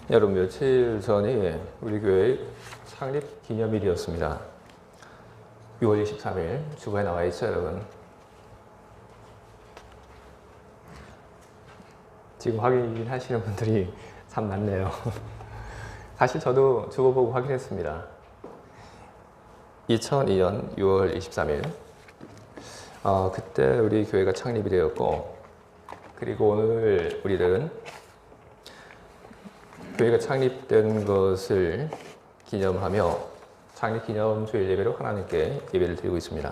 여러분, 며칠 전이 우리 교회의 창립 기념일이었습니다. 6월 23일 주보에 나와 있죠, 여러분. 지금 확인하시는 분들이 참 많네요. 사실 저도 주보 보고 확인했습니다. 2002년 6월 23일 그때 우리 교회가 창립이 되었고, 그리고 오늘 우리들은 교회가 창립된 것을 기념하며 창립기념주일 예배로 하나님께 예배를 드리고 있습니다.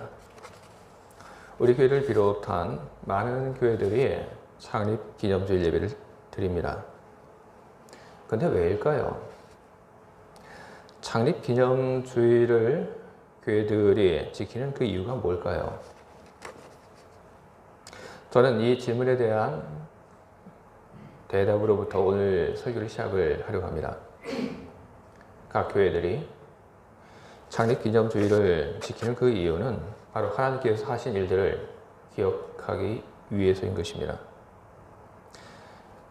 우리 교회를 비롯한 많은 교회들이 창립기념주일 예배를 드립니다. 그런데 왜일까요? 창립기념주일을 교회들이 지키는 그 이유가 뭘까요? 저는 이 질문에 대한 대답으로부터 오늘 설교를 시작을 하려고 합니다. 각 교회들이 창립기념주일을 지키는 그 이유는 바로 하나님께서 하신 일들을 기억하기 위해서인 것입니다.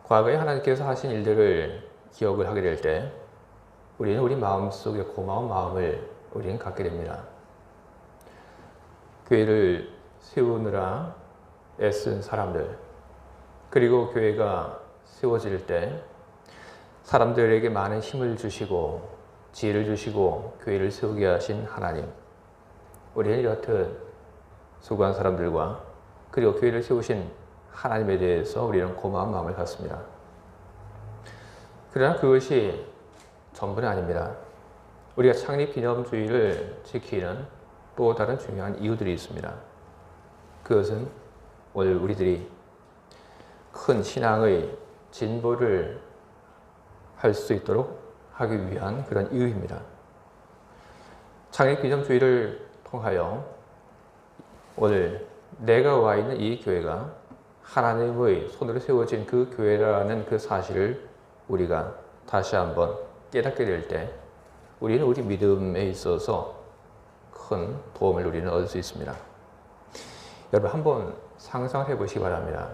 과거에 하나님께서 하신 일들을 기억을 하게 될 때 우리는 우리 마음속에 고마운 마음을 우리는 갖게 됩니다. 교회를 세우느라 애쓴 사람들, 그리고 교회가 세워질 때 사람들에게 많은 힘을 주시고 지혜를 주시고 교회를 세우게 하신 하나님, 우리는 이렇듯 수고한 사람들과 그리고 교회를 세우신 하나님에 대해서 우리는 고마운 마음을 갖습니다. 그러나 그것이 전부는 아닙니다. 우리가 창립기념주의를 지키는 또 다른 중요한 이유들이 있습니다. 그것은 오늘 우리들이 큰 신앙의 진보를 할 수 있도록 하기 위한 그런 이유입니다. 창립기념주의를 통하여 오늘 내가 와 있는 이 교회가 하나님의 손으로 세워진 그 교회라는 그 사실을 우리가 다시 한번 깨닫게 될 때 우리는 우리 믿음에 있어서 큰 도움을 우리는 얻을 수 있습니다. 여러분, 한번 상상해 보시기 바랍니다.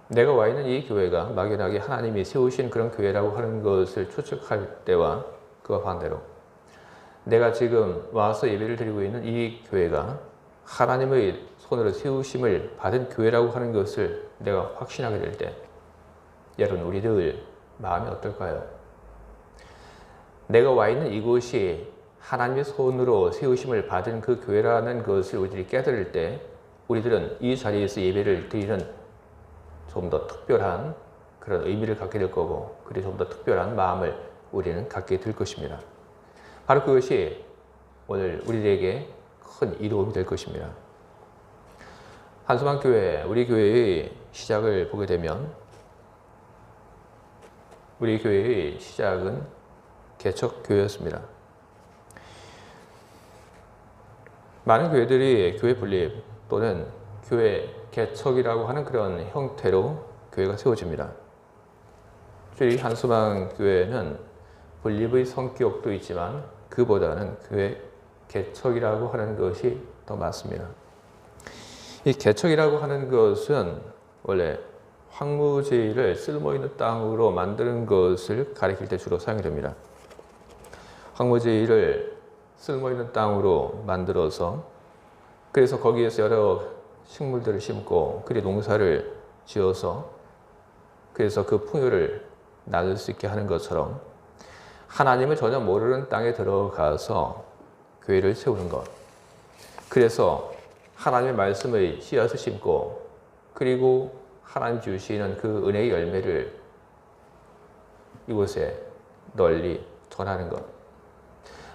내가 와 있는 이 교회가 막연하게 하나님이 세우신 그런 교회라고 하는 것을 추측할 때와 그와 반대로 내가 지금 와서 예배를 드리고 있는 이 교회가 하나님의 손으로 세우심을 받은 교회라고 하는 것을 내가 확신하게 될 때 여러분, 우리들 마음이 어떨까요? 내가 와 있는 이곳이 하나님의 손으로 세우심을 받은 그 교회라는 것을 우리들이 깨달을 때 우리들은 이 자리에서 예배를 드리는 좀 더 특별한 그런 의미를 갖게 될 거고, 그리고 좀 더 특별한 마음을 우리는 갖게 될 것입니다. 바로 그것이 오늘 우리에게 큰 이로움이 될 것입니다. 한수만교회, 우리 교회의 시작을 보게 되면 우리 교회의 시작은 개척교회였습니다. 많은 교회들이 교회 분립 또는 교회 개척이라고 하는 그런 형태로 교회가 세워집니다. 저희 한수망교회는 분립의 성격도 있지만 그보다는 교회 개척이라고 하는 것이 더 맞습니다. 이 개척이라고 하는 것은 원래 황무지를 쓸모있는 땅으로 만드는 것을 가리킬 때 주로 사용이 됩니다. 황무지를 쓸모있는 땅으로 만들어서 그래서 거기에서 여러 식물들을 심고 그리고 농사를 지어서 그래서 그 풍요를 나눌 수 있게 하는 것처럼 하나님을 전혀 모르는 땅에 들어가서 교회를 세우는 것, 그래서 하나님의 말씀의 씨앗을 심고 그리고 하나님 주시는 그 은혜의 열매를 이곳에 널리 전하는 것,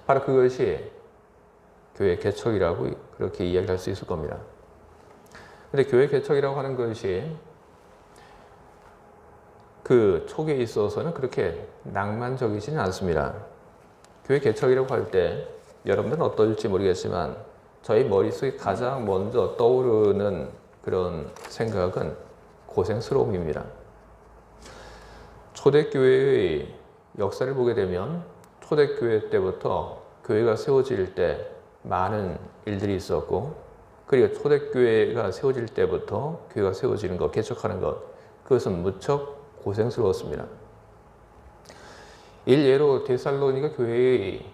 바로 그것이 교회 개척이라고 그렇게 이야기할 수 있을 겁니다. 그런데 교회 개척이라고 하는 것이 그 초기에 있어서는 그렇게 낭만적이지는 않습니다. 교회 개척이라고 할 때 여러분들은 어떨지 모르겠지만 저희 머릿속에 가장 먼저 떠오르는 그런 생각은 고생스러움입니다. 초대교회의 역사를 보게 되면 초대교회 때부터 교회가 세워질 때 많은 일들이 있었고, 그리고 초대교회가 세워질 때부터 교회가 세워지는 것, 개척하는 것, 그것은 무척 고생스러웠습니다. 일례로 데살로니가 교회의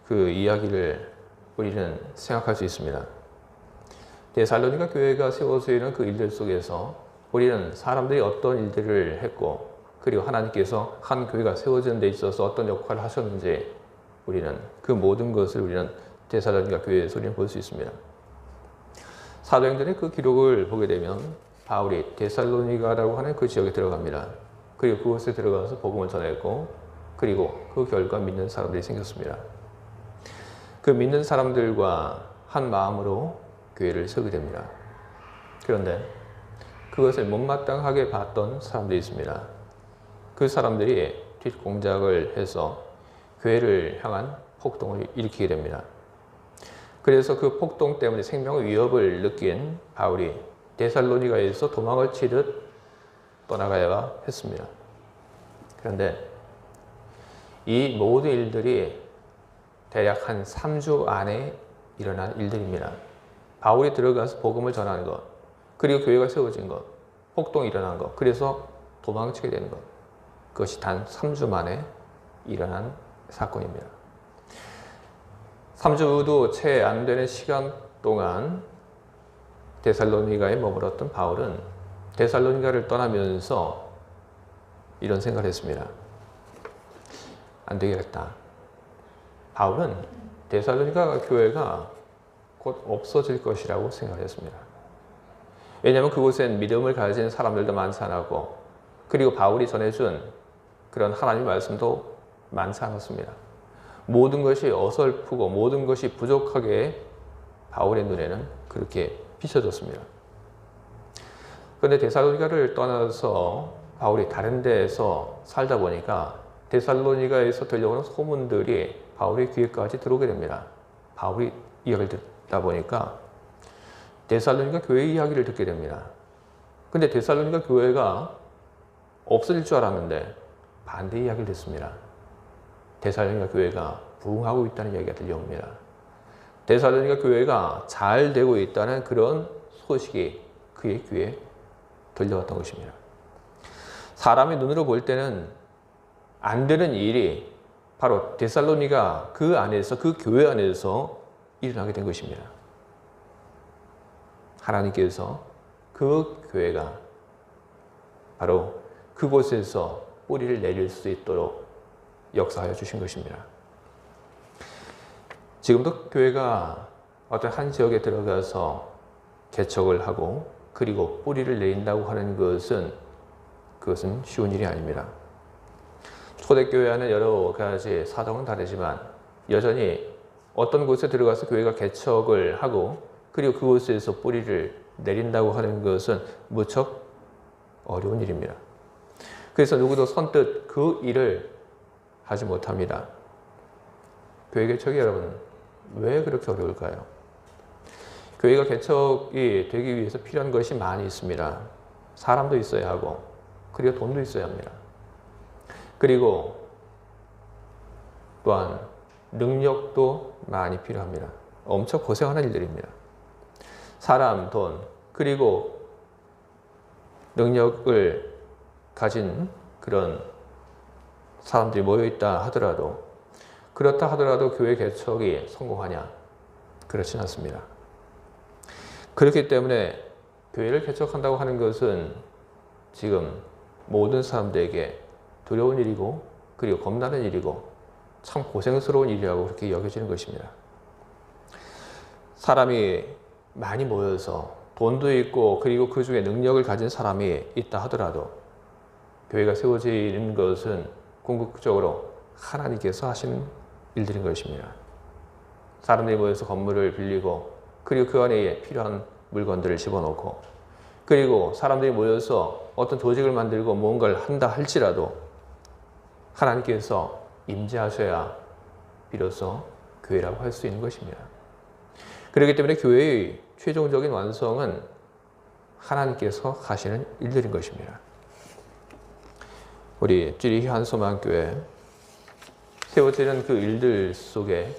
그 이야기를 우리는 생각할 수 있습니다. 데살로니가 교회가 세워져 있는 그 일들 속에서 우리는 사람들이 어떤 일들을 했고 그리고 하나님께서 한 교회가 세워지는 데 있어서 어떤 역할을 하셨는지 우리는 그 모든 것을 우리는 데살로니가 교회에서 우리는 볼 수 있습니다. 사도행전의 그 기록을 보게 되면 바울이 데살로니가라고 하는 그 지역에 들어갑니다. 그리고 그곳에 들어가서 복음을 전했고 그리고 그 결과 믿는 사람들이 생겼습니다. 그 믿는 사람들과 한 마음으로 교회를 세우게 됩니다. 그런데 그것을 못마땅하게 봤던 사람들이 있습니다. 그 사람들이 뒷공작을 해서 교회를 향한 폭동을 일으키게 됩니다. 그래서 그 폭동 때문에 생명의 위협을 느낀 바울이 데살로니가에서 도망을 치듯 떠나가야 했습니다. 그런데 이 모든 일들이 대략 한 3주 안에 일어난 일들입니다. 바울이 들어가서 복음을 전하는 것, 그리고 교회가 세워진 것, 폭동이 일어난 것, 그래서 도망치게 되는 것. 그것이 단 3주 만에 일어난 사건입니다. 3주도 채 안 되는 시간 동안 데살로니가에 머물렀던 바울은 데살로니가를 떠나면서 이런 생각을 했습니다. 안 되겠다. 바울은 데살로니가 교회가 곧 없어질 것이라고 생각했습니다. 왜냐하면 그곳엔 믿음을 가진 사람들도 많지 않았고 그리고 바울이 전해준 그런 하나님의 말씀도 많지 않았습니다. 모든 것이 어설프고 모든 것이 부족하게 바울의 눈에는 그렇게 비춰졌습니다. 그런데 데살로니가를 떠나서 바울이 다른 데에서 살다 보니까 데살로니가에서 들려오는 소문들이 바울의 귀에까지 들어오게 됩니다. 바울이 이야기를 듣다 보니까 데살로니가 교회 이야기를 듣게 됩니다. 근데 데살로니가 교회가 없어질 줄 알았는데 반대 이야기를 듣습니다. 데살로니가 교회가 부흥하고 있다는 이야기가 들려옵니다. 데살로니가 교회가 잘 되고 있다는 그런 소식이 그의 귀에 들려왔던 것입니다. 사람의 눈으로 볼 때는 안 되는 일이 바로 데살로니가 그 안에서, 그 교회 안에서 일어나게 된 것입니다. 하나님께서 그 교회가 바로 그곳에서 뿌리를 내릴 수 있도록 역사하여 주신 것입니다. 지금도 교회가 어떤 한 지역에 들어가서 개척을 하고 그리고 뿌리를 내린다고 하는 그것은 쉬운 일이 아닙니다. 초대교회와는 여러 가지 사정은 다르지만 여전히 어떤 곳에 들어가서 교회가 개척을 하고 그리고 그곳에서 뿌리를 내린다고 하는 것은 무척 어려운 일입니다. 그래서 누구도 선뜻 그 일을 하지 못합니다. 교회 개척이 여러분 왜 그렇게 어려울까요? 교회가 개척이 되기 위해서 필요한 것이 많이 있습니다. 사람도 있어야 하고 그리고 돈도 있어야 합니다. 그리고 또한 능력도 많이 필요합니다. 엄청 고생하는 일들입니다. 사람, 돈, 그리고 능력을 가진 그런 사람들이 모여있다 하더라도 그렇다 하더라도 교회 개척이 성공하냐? 그렇진 않습니다. 그렇기 때문에 교회를 개척한다고 하는 것은 지금 모든 사람들에게 두려운 일이고 그리고 겁나는 일이고 참 고생스러운 일이라고 그렇게 여겨지는 것입니다. 사람이 많이 모여서 돈도 있고 그리고 그 중에 능력을 가진 사람이 있다 하더라도 교회가 세워지는 것은 궁극적으로 하나님께서 하시는 일들인 것입니다. 사람들이 모여서 건물을 빌리고 그리고 그 안에 필요한 물건들을 집어넣고 그리고 사람들이 모여서 어떤 조직을 만들고 무언가를 한다 할지라도 하나님께서 임재하셔야 비로소 교회라고 할 수 있는 것입니다. 그렇기 때문에 교회의 최종적인 완성은 하나님께서 하시는 일들인 것입니다. 우리 쥐리히 한소망교회 세워지는 그 일들 속에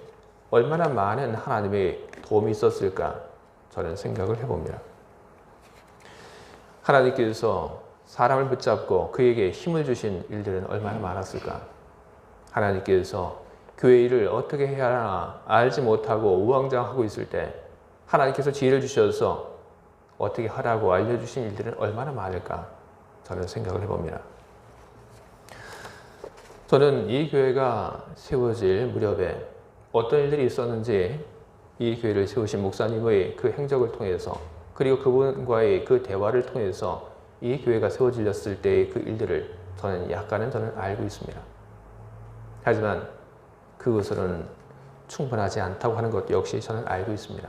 얼마나 많은 하나님의 도움이 있었을까 저는 생각을 해봅니다. 하나님께서 사람을 붙잡고 그에게 힘을 주신 일들은 얼마나 많았을까. 하나님께서 교회 일을 어떻게 해야 하나 알지 못하고 우왕좌왕하고 있을 때 하나님께서 지혜를 주셔서 어떻게 하라고 알려주신 일들은 얼마나 많을까 저는 생각을 해봅니다. 저는 이 교회가 세워질 무렵에 어떤 일들이 있었는지 이 교회를 세우신 목사님의 그 행적을 통해서 그리고 그분과의 그 대화를 통해서 이 교회가 세워질렸을 때의 그 일들을 저는 알고 있습니다. 하지만 그것으로는 충분하지 않다고 하는 것 역시 저는 알고 있습니다.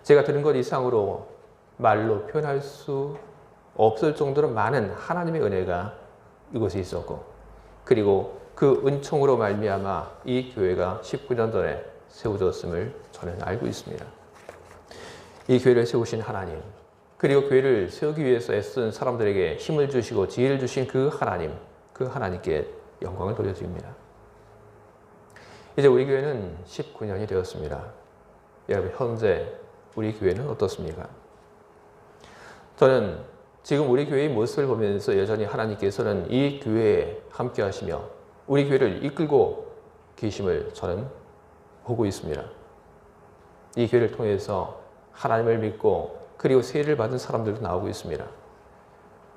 제가 들은 것 이상으로 말로 표현할 수 없을 정도로 많은 하나님의 은혜가 이곳에 있었고 그리고 그 은총으로 말미암아 이 교회가 19년 전에 세워졌음을 저는 알고 있습니다. 이 교회를 세우신 하나님 그리고 교회를 세우기 위해서 애쓴 사람들에게 힘을 주시고 지혜를 주신 그 하나님께 영광을 돌려드립니다. 이제 우리 교회는 19년이 되었습니다. 여러분 현재 우리 교회는 어떻습니까? 저는 지금 우리 교회의 모습을 보면서 여전히 하나님께서는 이 교회에 함께 하시며 우리 교회를 이끌고 계심을 저는 보고 있습니다. 이 교회를 통해서 하나님을 믿고 그리고 세례를 받은 사람들도 나오고 있습니다.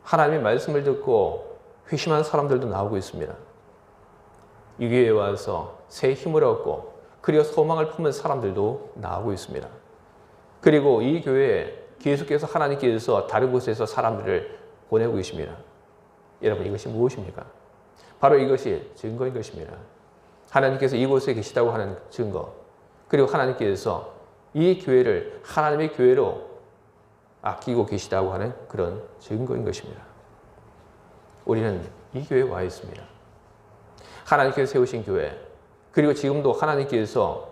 하나님의 말씀을 듣고 회심한 사람들도 나오고 있습니다. 이 교회에 와서 새 힘을 얻고 그리고 소망을 품은 사람들도 나오고 있습니다. 그리고 이 교회에 계속해서 하나님께서 다른 곳에서 사람들을 보내고 계십니다. 여러분 이것이 무엇입니까? 바로 이것이 증거인 것입니다. 하나님께서 이곳에 계시다고 하는 증거 그리고 하나님께서 이 교회를 하나님의 교회로 아끼고 계시다고 하는 그런 증거인 것입니다. 우리는 이 교회에 와 있습니다. 하나님께서 세우신 교회 그리고 지금도 하나님께서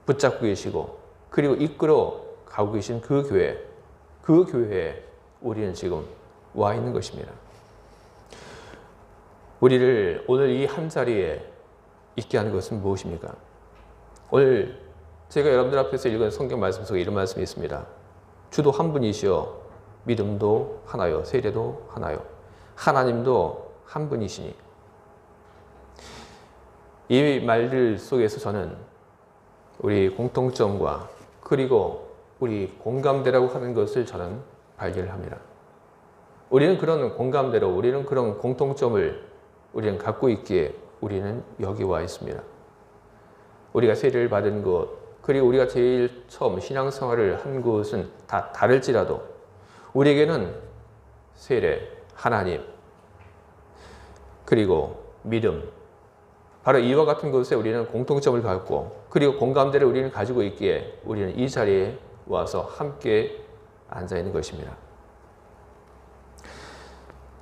붙잡고 계시고 그리고 이끌어 가고 계신 그 교회에 우리는 지금 와 있는 것입니다. 우리를 오늘 이 한 자리에 있게 하는 것은 무엇입니까? 오늘 제가 여러분들 앞에서 읽은 성경 말씀 속에 이런 말씀이 있습니다. 주도 한 분이시요 믿음도 하나요 세례도 하나요 하나님도 한 분이시니. 이 말들 속에서 저는 우리 공통점과 그리고 우리 공감대라고 하는 것을 저는 발견을 합니다. 우리는 그런 공감대로 우리는 그런 공통점을 우리는 갖고 있기에 우리는 여기 와 있습니다. 우리가 세례를 받은 것 그리고 우리가 제일 처음 신앙생활을 한 것은 다 다를지라도 우리에게는 세례, 하나님 그리고 믿음 바로 이와 같은 것에 우리는 공통점을 갖고 그리고 공감대를 우리는 가지고 있기에 우리는 이 자리에 와서 함께 앉아 있는 것입니다.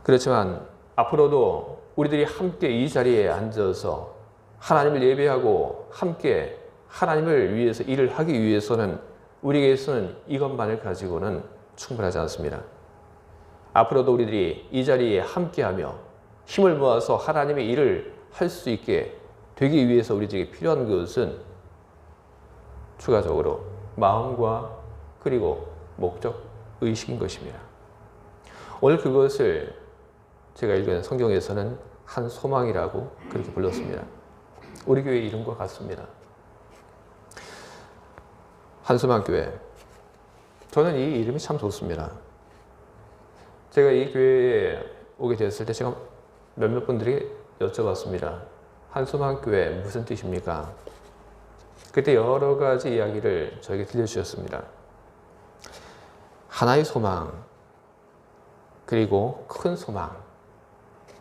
그렇지만 앞으로도 우리들이 함께 이 자리에 앉아서 하나님을 예배하고 함께 하나님을 위해서 일을 하기 위해서는 우리에게서는 이것만을 가지고는 충분하지 않습니다. 앞으로도 우리들이 이 자리에 함께하며 힘을 모아서 하나님의 일을 할 수 있게 되기 위해서 우리에게 필요한 것은 추가적으로 마음과 그리고 목적 의식인 것입니다. 오늘 그것을 제가 읽은 성경에서는 한 소망이라고 그렇게 불렀습니다. 우리 교회 이름과 같습니다. 한소망교회. 저는 이 이름이 참 좋습니다. 제가 이 교회에 오게 되었을 때 제가 몇몇 분들이 여쭤봤습니다. 한소망교회 무슨 뜻입니까? 그때 여러 가지 이야기를 저에게 들려주셨습니다. 하나의 소망, 그리고 큰 소망,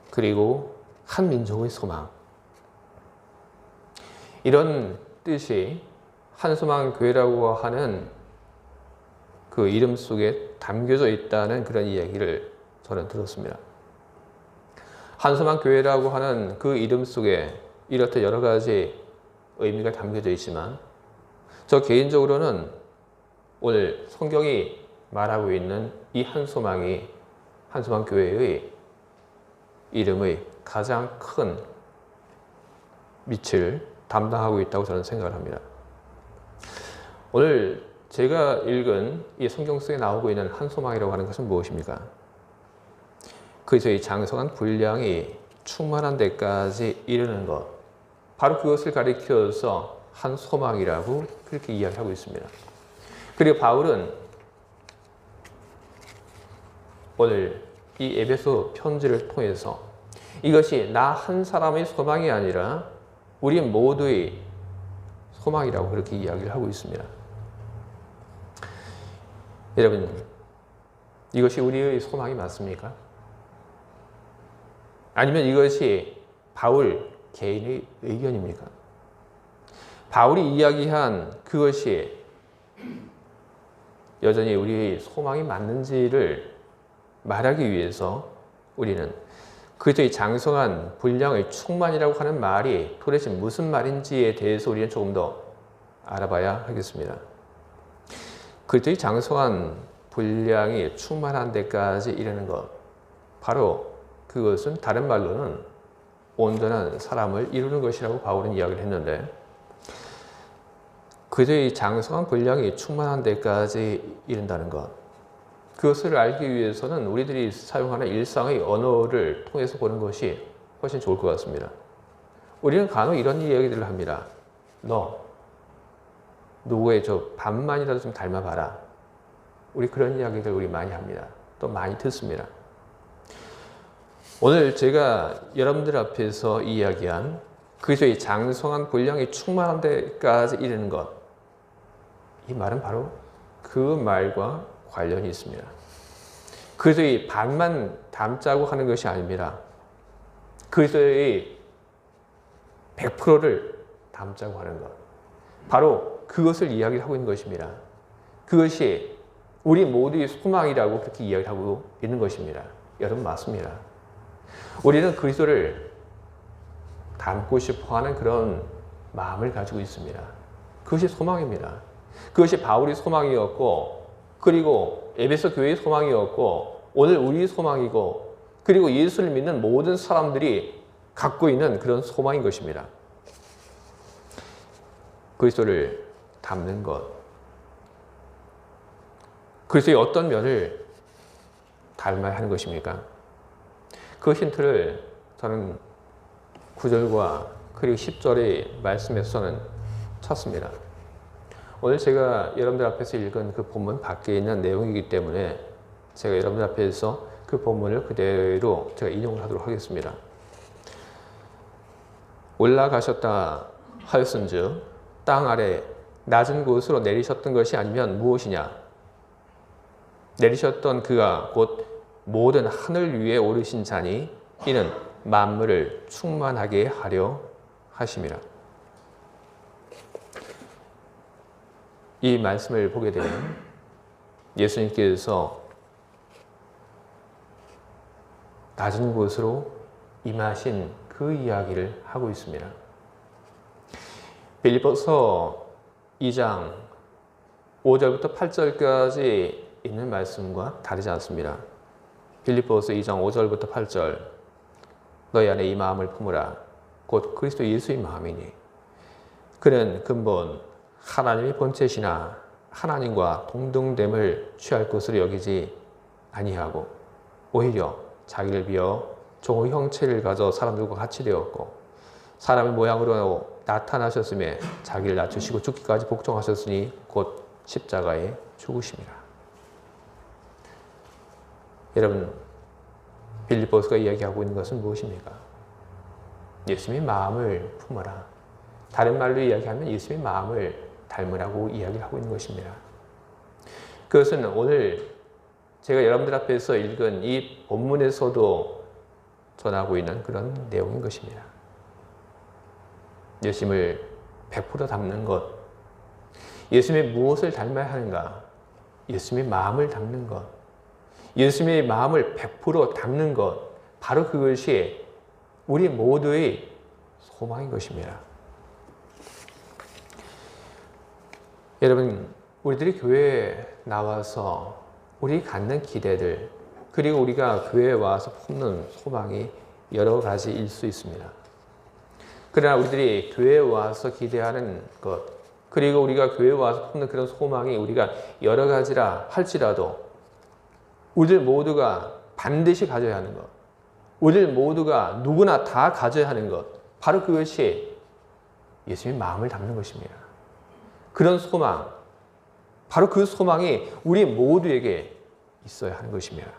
그리고 한 민족의 소망. 이런 뜻이 한소망교회라고 하는 그 이름 속에 담겨져 있다는 그런 이야기를 저는 들었습니다. 한소망교회라고 하는 그 이름 속에 이렇듯 여러 가지 의미가 담겨져 있지만 저 개인적으로는 오늘 성경이 말하고 있는 이 한소망이 한소망교회의 이름의 가장 큰 밑을 담당하고 있다고 저는 생각을 합니다. 오늘 제가 읽은 이 성경 속에 나오고 있는 한소망이라고 하는 것은 무엇입니까? 그 저희 장성한 분량이 충만한 데까지 이르는 것, 바로 그것을 가리켜서 한 소망이라고 그렇게 이야기하고 있습니다. 그리고 바울은 오늘 이 에베소 편지를 통해서 이것이 나 한 사람의 소망이 아니라 우리 모두의 소망이라고 그렇게 이야기를 하고 있습니다. 여러분, 이것이 우리의 소망이 맞습니까? 아니면 이것이 바울 개인의 의견입니까? 바울이 이야기한 그것이 여전히 우리의 소망이 맞는지를 말하기 위해서 우리는 그리스도의 장성한 분량의 충만이라고 하는 말이 도대체 무슨 말인지에 대해서 우리는 조금 더 알아봐야 하겠습니다. 그리스도의 장성한 분량이 충만한 데까지 이르는 것, 바로 그것은 다른 말로는 온전한 사람을 이루는 것이라고 바울은 이야기를 했는데, 그리스도의 장성한 분량이 충만한 데까지 이른다는 것, 그것을 알기 위해서는 우리들이 사용하는 일상의 언어를 통해서 보는 것이 훨씬 좋을 것 같습니다. 우리는 간혹 이런 이야기들을 합니다. 너 누구의 저 반만이라도 좀 닮아봐라. 우리 그런 이야기들 우리 많이 합니다. 또 많이 듣습니다. 오늘 제가 여러분들 앞에서 이야기한 그리스도의 장성한 분량이 충만한 데까지 이르는 것, 이 말은 바로 그 말과 관련이 있습니다. 그리스도의 반만 닮자고 하는 것이 아닙니다. 그리스도의 100%를 닮자고 하는 것, 바로 그것을 이야기하고 있는 것입니다. 그것이 우리 모두의 소망이라고 그렇게 이야기하고 있는 것입니다. 여러분, 맞습니다. 우리는 그리스도를 닮고 싶어하는 그런 마음을 가지고 있습니다. 그것이 소망입니다. 그것이 바울의 소망이었고, 그리고 에베소 교회의 소망이었고, 오늘 우리의 소망이고, 그리고 예수를 믿는 모든 사람들이 갖고 있는 그런 소망인 것입니다. 그리스도를 닮는 것, 그리스도의 어떤 면을 닮아야 하는 것입니까? 그 힌트를 저는 9절과 그리고 10절의 말씀에서는 찾습니다. 오늘 제가 여러분들 앞에서 읽은 그 본문 밖에 있는 내용이기 때문에 제가 여러분들 앞에서 그 본문을 그대로 제가 인용을 하도록 하겠습니다. 올라가셨다 하였은즉 땅 아래 낮은 곳으로 내리셨던 것이 아니면 무엇이냐? 내리셨던 그가 곧 모든 하늘 위에 오르신 자니 이는 만물을 충만하게 하려 하심이라. 이 말씀을 보게 되면 예수님께서 낮은 곳으로 임하신 그 이야기를 하고 있습니다. 빌립보서 2장 5절부터 8절까지 있는 말씀과 다르지 않습니다. 빌립보서 2장 5절부터 8절, 너희 안에 이 마음을 품으라. 곧 그리스도 예수의 마음이니 그는 근본 하나님의 본체시나 하나님과 동등됨을 취할 것으로 여기지 아니하고 오히려 자기를 비어 종의 형체를 가져 사람들과 같이 되었고 사람의 모양으로 나타나셨음에 자기를 낮추시고 죽기까지 복종하셨으니 곧 십자가에 죽으심이라. 여러분, 빌립보서가 이야기하고 있는 것은 무엇입니까? 예수님의 마음을 품어라. 다른 말로 이야기하면 예수님의 마음을 닮으라고 이야기를 하고 있는 것입니다. 그것은 오늘 제가 여러분들 앞에서 읽은 이 본문에서도 전하고 있는 그런 내용인 것입니다. 예수님을 100% 닮는 것, 예수님의 무엇을 닮아야 하는가? 예수님의 마음을 닮는 것, 예수님의 마음을 100% 닮는 것, 바로 그것이 우리 모두의 소망인 것입니다. 여러분, 우리들이 교회에 나와서 우리 갖는 기대들, 그리고 우리가 교회에 와서 품는 소망이 여러 가지일 수 있습니다. 그러나 우리들이 교회에 와서 기대하는 것, 그리고 우리가 교회에 와서 품는 그런 소망이 우리가 여러 가지라 할지라도 우리들 모두가 반드시 가져야 하는 것, 우리 모두가 누구나 다 가져야 하는 것, 바로 그것이 예수님의 마음을 담는 것입니다. 그런 소망, 바로 그 소망이 우리 모두에게 있어야 하는 것입니다.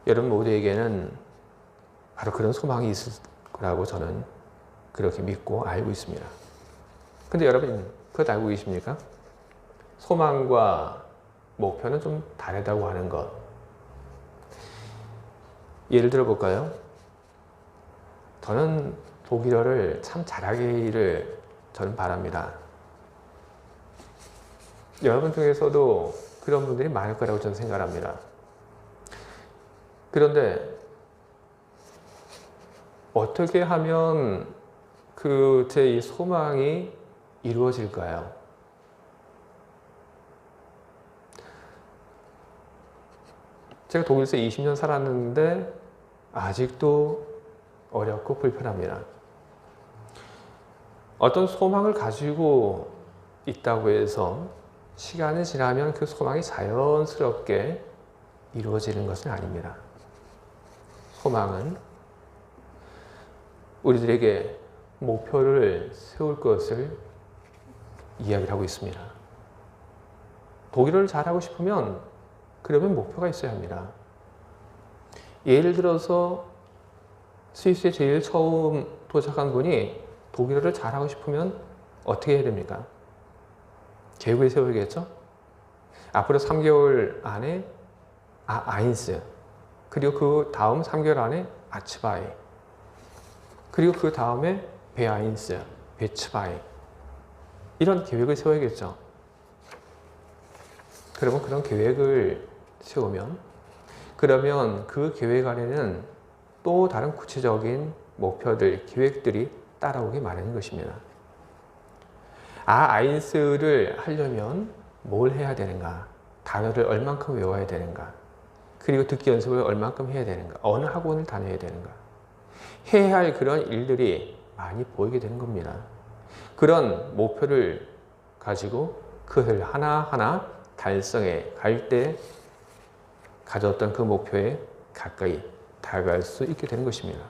여러분 모두에게는 바로 그런 소망이 있을 거라고 저는 그렇게 믿고 알고 있습니다. 근데 여러분 그것 알고 계십니까? 소망과 목표는 좀 다르다고 하는 것. 예를 들어 볼까요? 저는 독일어를 참 잘하기를 저는 바랍니다. 여러분 중에서도 그런 분들이 많을 거라고 저는 생각합니다. 그런데 어떻게 하면 제 이 소망이 이루어질까요? 제가 독일에서 20년 살았는데 아직도 어렵고 불편합니다. 어떤 소망을 가지고 있다고 해서 시간이 지나면 그 소망이 자연스럽게 이루어지는 것은 아닙니다. 소망은 우리들에게 목표를 세울 것을 이야기를 하고 있습니다. 독일어를 잘하고 싶으면 그러면 목표가 있어야 합니다. 예를 들어서 스위스에 제일 처음 도착한 분이 독일어를 잘하고 싶으면 어떻게 해야 됩니까? 계획을 세워야겠죠? 앞으로 3개월 안에 아인스, 그리고 그 다음 3개월 안에 아츠바이, 그리고 그 다음에 베아인스, 베츠바이, 이런 계획을 세워야겠죠. 그러면 그런 계획을 세우면 그러면 그 계획 안에는 또 다른 구체적인 목표들, 계획들이 따라오기 마련인 것입니다. 아인스를 하려면 뭘 해야 되는가? 단어를 얼만큼 외워야 되는가? 그리고 듣기 연습을 얼만큼 해야 되는가? 어느 학원을 다녀야 되는가? 해야 할 그런 일들이 많이 보이게 되는 겁니다. 그런 목표를 가지고 그것을 하나하나 달성해 갈 때 가졌던 그 목표에 가까이 다가갈 수 있게 되는 것입니다.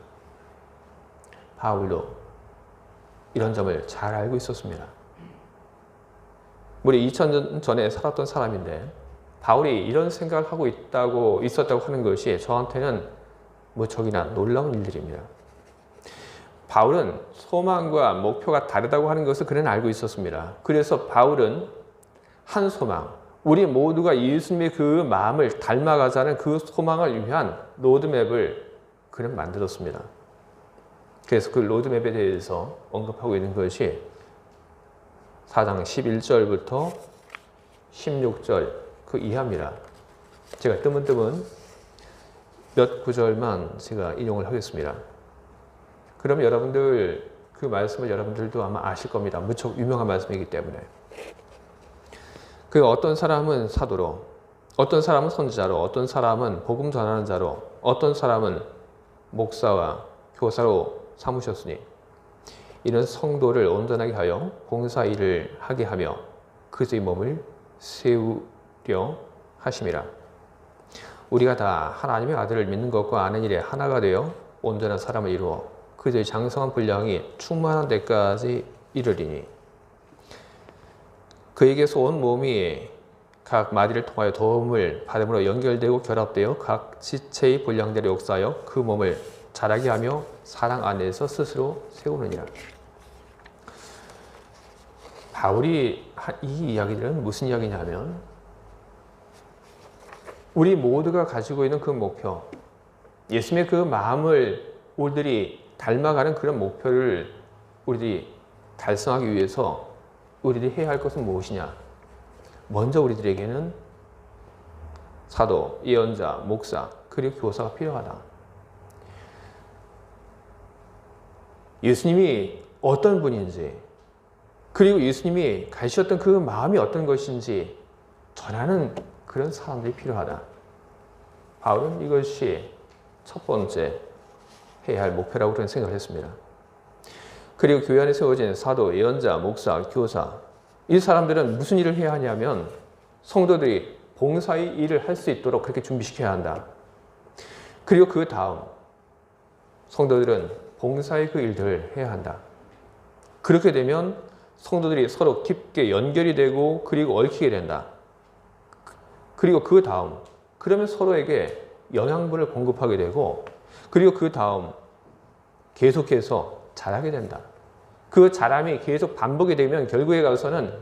바울도 이런 점을 잘 알고 있었습니다. 우리 2000년 전에 살았던 사람인데 바울이 이런 생각을 하고 있었다고 하는 것이 저한테는 무척이나 놀라운 일들입니다. 바울은 소망과 목표가 다르다고 하는 것을 그는 알고 있었습니다. 그래서 바울은 한 소망, 우리 모두가 예수님의 그 마음을 닮아가자는 그 소망을 위한 로드맵을 그는 만들었습니다. 그래서 그 로드맵에 대해서 언급하고 있는 것이 4장 11절부터 16절 그 이하입니다. 제가 뜨문뜨문 몇 구절만 제가 인용을 하겠습니다. 그럼 여러분들 그 말씀을 여러분들도 아마 아실 겁니다. 무척 유명한 말씀이기 때문에. 그 어떤 사람은 사도로, 어떤 사람은 선지자로, 어떤 사람은 복음 전하는 자로, 어떤 사람은 목사와 교사로 삼으셨으니 이는 성도를 온전하게 하여 봉사 일을 하게 하며 그의 몸을 세우려 하심이라. 우리가 다 하나님의 아들을 믿는 것과 아는 일에 하나가 되어 온전한 사람을 이루어 그의 장성한 분량이 충만한 데까지 이르리니 그에게서 온 몸이 각 마디를 통하여 도움을 받음으로 연결되고 결합되어 각 지체의 분량대로 역사하여 그 몸을 자라게 하며 사랑 안에서 스스로 세우느니라. 바울이 이 이야기들은 무슨 이야기냐면 우리 모두가 가지고 있는 그 목표, 예수님의 그 마음을 우리들이 닮아가는 그런 목표를 우리들이 달성하기 위해서 우리들이 해야 할 것은 무엇이냐? 먼저 우리들에게는 사도, 예언자, 목사, 그리고 교사가 필요하다. 예수님이 어떤 분인지, 그리고 예수님이 가지셨던 그 마음이 어떤 것인지 전하는 그런 사람들이 필요하다. 바울은 이것이 첫 번째 해야 할 목표라고 그런 생각을 했습니다. 그리고 교회 안에 세워진 사도, 예언자, 목사, 교사, 이 사람들은 무슨 일을 해야 하냐면 성도들이 봉사의 일을 할 수 있도록 그렇게 준비시켜야 한다. 그리고 그 다음 성도들은 봉사의 그 일들을 해야 한다. 그렇게 되면 성도들이 서로 깊게 연결이 되고 그리고 얽히게 된다. 그리고 그 다음 그러면 서로에게 영양분을 공급하게 되고 그리고 그 다음 계속해서 자라게 된다. 그 자람이 계속 반복이 되면 결국에 가서는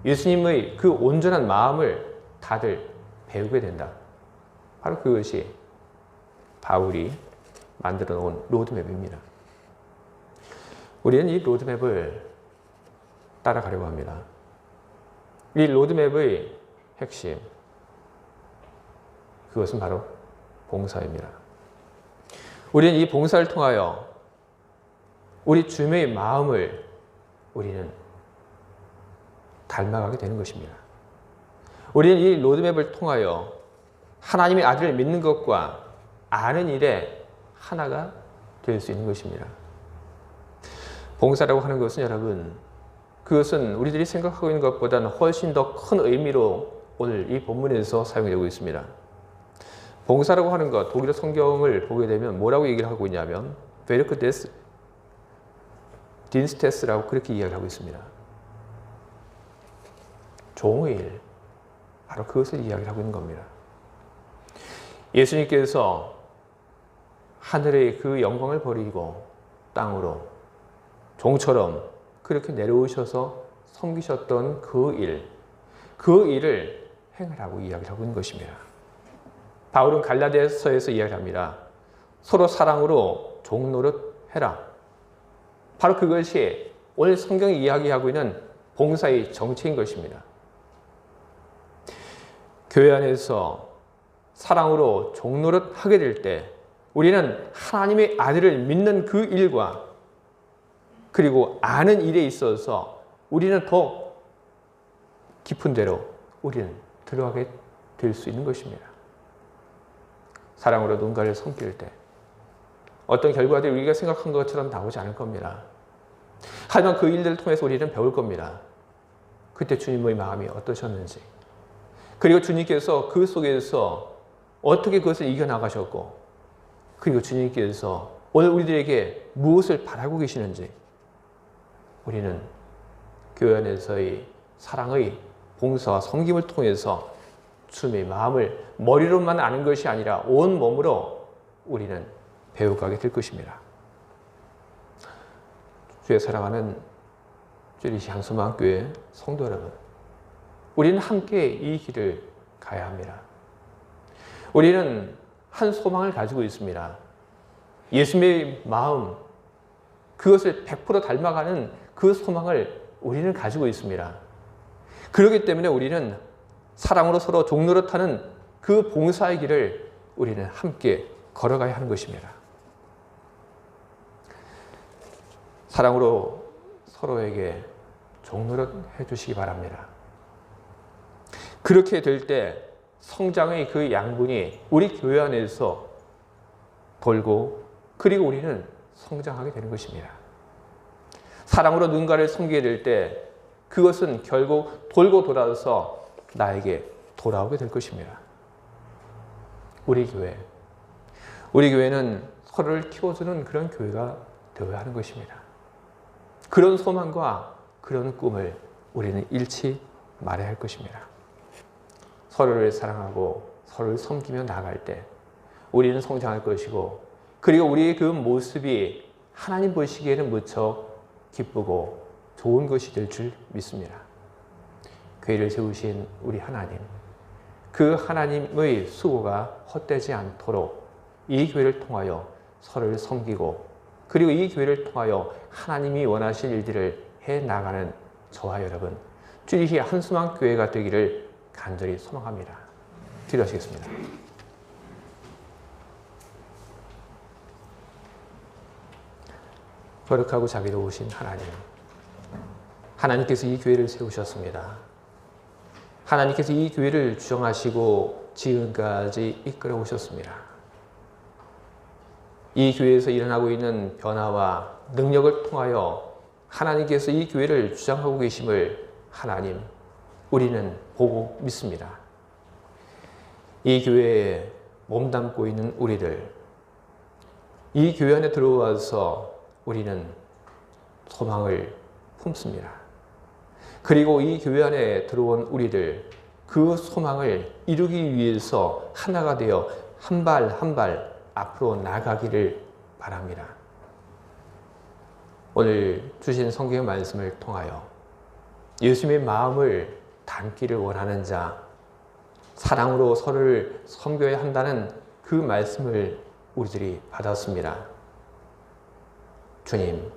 예수님의 그 온전한 마음을 다들 배우게 된다. 바로 그것이 바울이 만들어 놓은 로드맵입니다. 우리는 이 로드맵을 따라가려고 합니다. 이 로드맵의 핵심, 그것은 바로 봉사입니다. 우리는 이 봉사를 통하여 우리 주님의 마음을 우리는 닮아가게 되는 것입니다. 우리는 이 로드맵을 통하여 하나님의 아들을 믿는 것과 아는 일에 하나가 될 수 있는 것입니다. 봉사라고 하는 것은 여러분, 그것은 우리들이 생각하고 있는 것보다는 훨씬 더 큰 의미로 오늘 이 본문에서 사용되고 있습니다. 봉사라고 하는 것, 독일어 성경을 보게 되면 뭐라고 얘기를 하고 있냐면 Werk des Dienstes라고 그렇게 이야기를 하고 있습니다. 종의 일, 바로 그것을 이야기를 하고 있는 겁니다. 예수님께서 하늘의 그 영광을 버리고 땅으로 종처럼 그렇게 내려오셔서 섬기셨던 그 일을 행하라고 이야기를 하고 있는 것입니다. 바울은 갈라디아서에서 이야기를 합니다. 서로 사랑으로 종노릇해라. 바로 그것이 오늘 성경이 이야기하고 있는 봉사의 정체인 것입니다. 교회 안에서 사랑으로 종노릇하게 될 때 우리는 하나님의 아들을 믿는 그 일과 그리고 아는 일에 있어서 우리는 더 깊은 데로 우리는 들어가게 될 수 있는 것입니다. 사랑으로 누군가를 섬길 때 어떤 결과들이 우리가 생각한 것처럼 나오지 않을 겁니다. 하지만 그 일들을 통해서 우리는 배울 겁니다. 그때 주님의 마음이 어떠셨는지, 그리고 주님께서 그 속에서 어떻게 그것을 이겨나가셨고, 그리고 주님께서 오늘 우리들에게 무엇을 바라고 계시는지, 우리는 교회 안에서의 사랑의 봉사와 섬김을 통해서 주님의 마음을 머리로만 아는 것이 아니라 온 몸으로 우리는 배워가게 될 것입니다. 주의 사랑하는 쭈리시 한소망교회 성도 여러분, 우리는 함께 이 길을 가야 합니다. 우리는 한 소망을 가지고 있습니다. 예수님의 마음, 그것을 100% 닮아가는 그 소망을 우리는 가지고 있습니다. 그렇기 때문에 우리는 사랑으로 서로 종노릇하는 그 봉사의 길을 우리는 함께 걸어가야 하는 것입니다. 사랑으로 서로에게 종노릇해 주시기 바랍니다. 그렇게 될 때 성장의 그 양분이 우리 교회 안에서 돌고 그리고 우리는 성장하게 되는 것입니다. 사랑으로 누군가를 섬기게 될 때 그것은 결국 돌고 돌아서 나에게 돌아오게 될 것입니다. 우리 교회는 서로를 키워주는 그런 교회가 되어야 하는 것입니다. 그런 소망과 그런 꿈을 우리는 잃지 말아야 할 것입니다. 서로를 사랑하고 서로를 섬기며 나아갈 때 우리는 성장할 것이고, 그리고 우리의 그 모습이 하나님 보시기에는 무척 기쁘고 좋은 것이 될 줄 믿습니다. 교회를 세우신 우리 하나님, 그 하나님의 수고가 헛되지 않도록 이 교회를 통하여 서로를 섬기고, 그리고 이 교회를 통하여 하나님이 원하실 일들을 해나가는 저와 여러분, 쭈리히 한수망 교회가 되기를 간절히 소망합니다. 기도하시겠습니다. 거룩하고 자비로우신 하나님, 하나님께서 이 교회를 세우셨습니다. 하나님께서 이 교회를 주정하시고 지금까지 이끌어 오셨습니다. 이 교회에서 일어나고 있는 변화와 능력을 통하여 하나님께서 이 교회를 주장하고 계심을 하나님, 우리는 보고 믿습니다. 이 교회에 몸담고 있는 우리들, 이 교회 안에 들어와서 우리는 소망을 품습니다. 그리고 이 교회 안에 들어온 우리들, 그 소망을 이루기 위해서 하나가 되어 한 발 한 발 앞으로 나가기를 바랍니다. 오늘 주신 성경의 말씀을 통하여 예수님의 마음을 담기를 원하는 자, 사랑으로 서로를 섬겨야 한다는 그 말씀을 우리들이 받았습니다. 주님,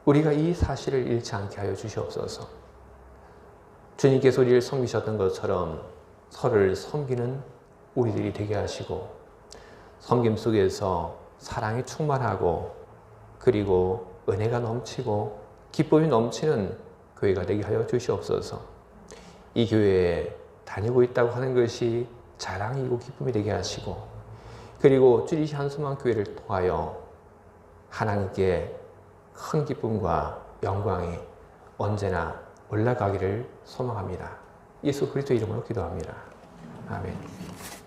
우리가 이 사실을 잃지 않게 하여 주시옵소서. 주님께서 우리를 섬기셨던 것처럼 서로를 섬기는 우리들이 되게 하시고, 섬김 속에서 사랑이 충만하고 그리고 은혜가 넘치고 기쁨이 넘치는 교회가 되게 하여 주시옵소서. 이 교회에 다니고 있다고 하는 것이 자랑이고 기쁨이 되게 하시고, 그리고 주리시 한수만 교회를 통하여 하나님께 큰 기쁨과 영광이 언제나 올라가기를 소망합니다. 예수 그리스도 이름으로 기도합니다. 아멘.